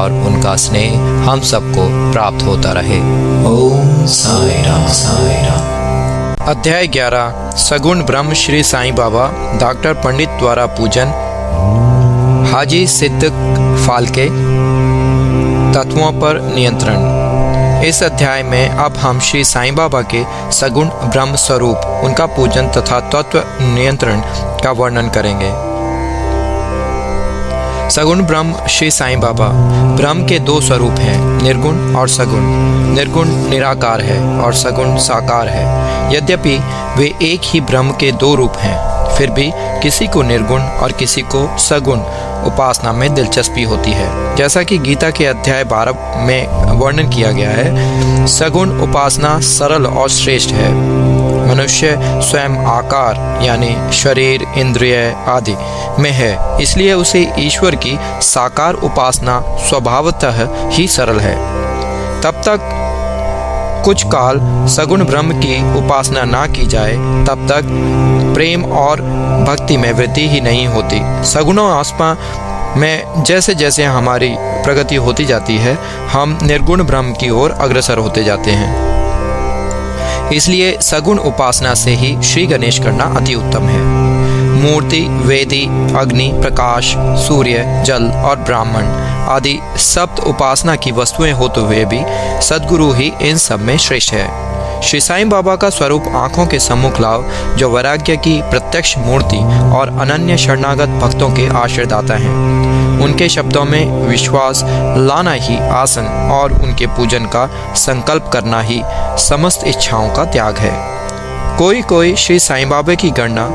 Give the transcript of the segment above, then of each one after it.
और उनका स्नेह हम सबको प्राप्त होता रहे। ओम साई राम साई राम। अध्याय 11 सगुण ब्रह्म श्री साईं बाबा डॉक्टर पंडित द्वारा पूजन। हाजी सिद्दीक फाल्के तत्वों पर नियंत्रण। इस अध्याय में अब हम श्री साईं बाबा के सगुण ब्रह्म स्वरूप, उनका पूजन तथा तत्व नियंत्रण का वर्णन करेंगे। सगुण ब्रह्म श्री साईं बाबा। ब्रह्म के दो स्वरूप हैं, निर्गुण और सगुण। निर्गुण निराकार है और सगुण साकार है। यद्यपि वे एक ही ब्रह्म के दो रूप हैं, फिर भी किसी को निर्गुण और किसी को सगुण उपासना में दिलचस्पी होती है। जैसा कि गीता के अध्याय 12 में वर्णन किया गया है, सगुण उपासना सरल और श्रेष्ठ है। मनुष्य स्वयं आकार यानी शरीर, इंद्रिय आदि में है, इसलिए उसे ईश्वर की साकार उपासना स्वभावतः ही सरल है। तब तक कुछ काल सगुण ब्रह्म की उपासना ना की जाए, तब तक प्रेम और भक्ति में वृद्धि ही नहीं होती। सगुणोपासना में जैसे जैसे हमारी प्रगति होती जाती है, हम निर्गुण ब्रह्म की ओर अग्रसर होते जाते हैं। इसलिए सगुण उपासना से ही श्री गणेश करना अति उत्तम है। मूर्ति, वेदी, अग्नि, प्रकाश, सूर्य, जल और ब्राह्मण आदि सप्त उपासना की वस्तुएं होते हुए भी सद्गुरु ही इन सब में श्रेष्ठ है। श्री साईं बाबा का स्वरूप आंखों के सम्मुख लाओ, जो वैराग्य की प्रत्यक्ष मूर्ति और अनन्य शरणागत भक्तों के आश्रयदाता हैं। उनके शब्दों में विश्वास लाना ही आसन और उनके पूजन का संकल्प करना ही समस्त इच्छाओं का त्याग है। कोई कोई श्री साईं बाबा की गणना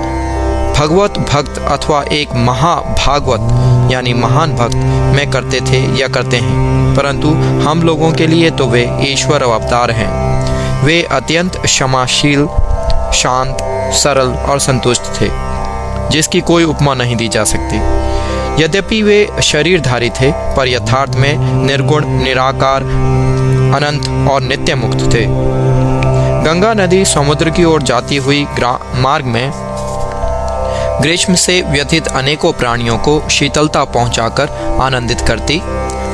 भगवत भक्त अथवा एक महाभागवत यानी महान भक्त में करते थे या करते हैं, परंतु हम लोगों के लिए तो वे ईश्वर अवतार हैं। वे अत्यंत क्षमाशील, शांत, सरल और संतुष्ट थे, जिसकी कोई उपमा नहीं दी जा सकती। यद्यपि वे शरीरधारी थे, पर यथार्थ में निर्गुण, निराकार, अनंत और नित्य मुक्त थे। गंगा नदी समुद्र की ओर जाती हुई मार्ग में ग्रीष्म से व्यथित अनेकों प्राणियों को शीतलता पहुंचाकर आनंदित करती,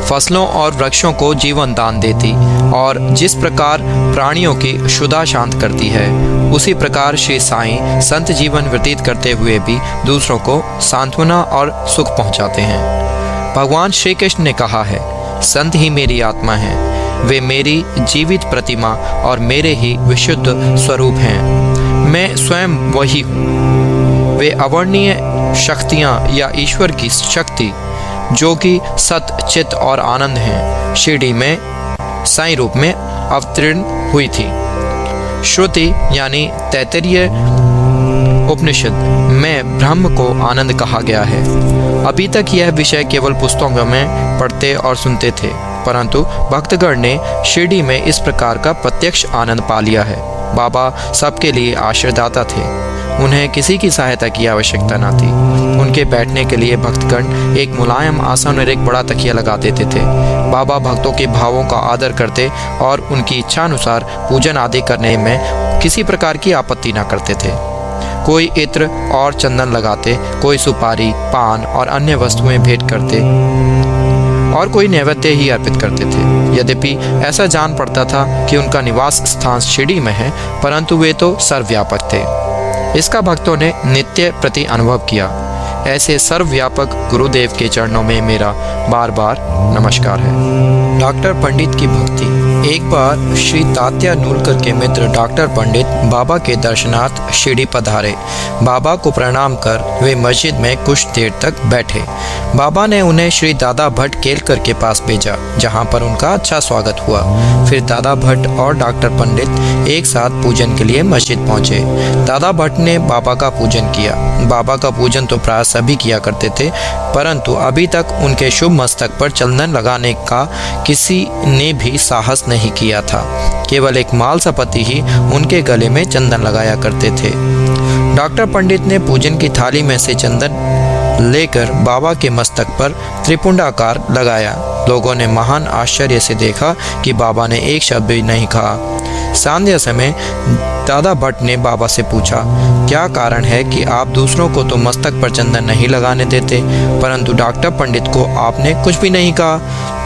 फसलों और वृक्षों को जीवन दान देती और जिस प्रकार प्राणियों की क्षुधा शांत करती है, उसी प्रकार श्री साईं संत जीवन व्यतीत करते हुए भी दूसरों को सांत्वना और सुख पहुंचाते हैं। भगवान श्री कृष्ण ने कहा है, संत ही मेरी आत्मा है, वे मेरी जीवित प्रतिमा और मेरे ही विशुद्ध स्वरूप हैं। मैं स्वयं वही हूँ। वे अवर्णनीय शक्तियाँ या ईश्वर की शक्ति जो कि सत, चित और आनंद हैं, शिरडी में साईं रूप में अवतीर्ण हुई थी। श्रुति यानी तैत्तिरीय उपनिषद में ब्रह्म को आनंद कहा गया है। अभी तक यह विषय केवल पुस्तकों में पढ़ते और सुनते थे, परंतु भक्तगण ने शिरडी में इस प्रकार का प्रत्यक्ष आनंद पा लिया है। बाबा सबके लिए आश्रयदाता थे, उन्हें किसी की सहायता की आवश्यकता न थी। उनके बैठने के लिए भक्तगण एक मुलायम आसन और एक बड़ा तकिया लगा देते थे। बाबा भक्तों के भावों का आदर करते और उनकी इच्छा अनुसार पूजन आदि करने में किसी प्रकार की आपत्ति न करते थे। कोई इत्र और चंदन लगाते, कोई सुपारी, पान और अन्य वस्तुएं भेंट करते और कोई नैवेद्य ही अर्पित करते थे। यद्यपि ऐसा जान पड़ता था कि उनका निवास स्थान शिरडी में है, परंतु वे तो सर्वव्यापक थे। इसका भक्तों ने नित्य प्रति अनुभव किया। ऐसे सर्वव्यापक गुरुदेव के चरणों में मेरा बार बार नमस्कार है। डॉक्टर पंडित की भक्ति। एक बार श्री तात्या नूलकर के मित्र डॉक्टर पंडित बाबा के दर्शनार्थ शिरडी पधारे। बाबा को प्रणाम कर वे मस्जिद में कुछ देर तक बैठे। बाबा ने उन्हें श्री दादा भट्ट केलकर के पास भेजा, जहां पर उनका अच्छा स्वागत हुआ। फिर दादा भट्ट और डॉक्टर पंडित एक साथ पूजन के लिए मस्जिद पहुंचे। दादा भट्ट ने बाबा का पूजन किया। बाबा का पूजन तो प्राय सभी किया करते थे, परंतु अभी तक उनके शुभ मस्तक पर चंदन लगाने का किसी ने भी साहस नहीं किया था। केवल एक मालसापति ही उनके गले में चंदन लगाया करते थे। डॉक्टर पंडित ने पूजन की थाली में से चंदन लेकर बाबा के मस्तक पर त्रिपुंडाकार लगाया। लोगों ने महान आश्चर्य से देखा कि बाबा ने एक शब्द भी नहीं कहा। संध्या समय दादा भट्ट ने बाबा से पूछा, क्या कारण है कि आप दूसरों को तो मस्तक पर चंदन नहीं लगाने देते, परंतु डॉक्टर पंडित को आपने कुछ भी नहीं कहा।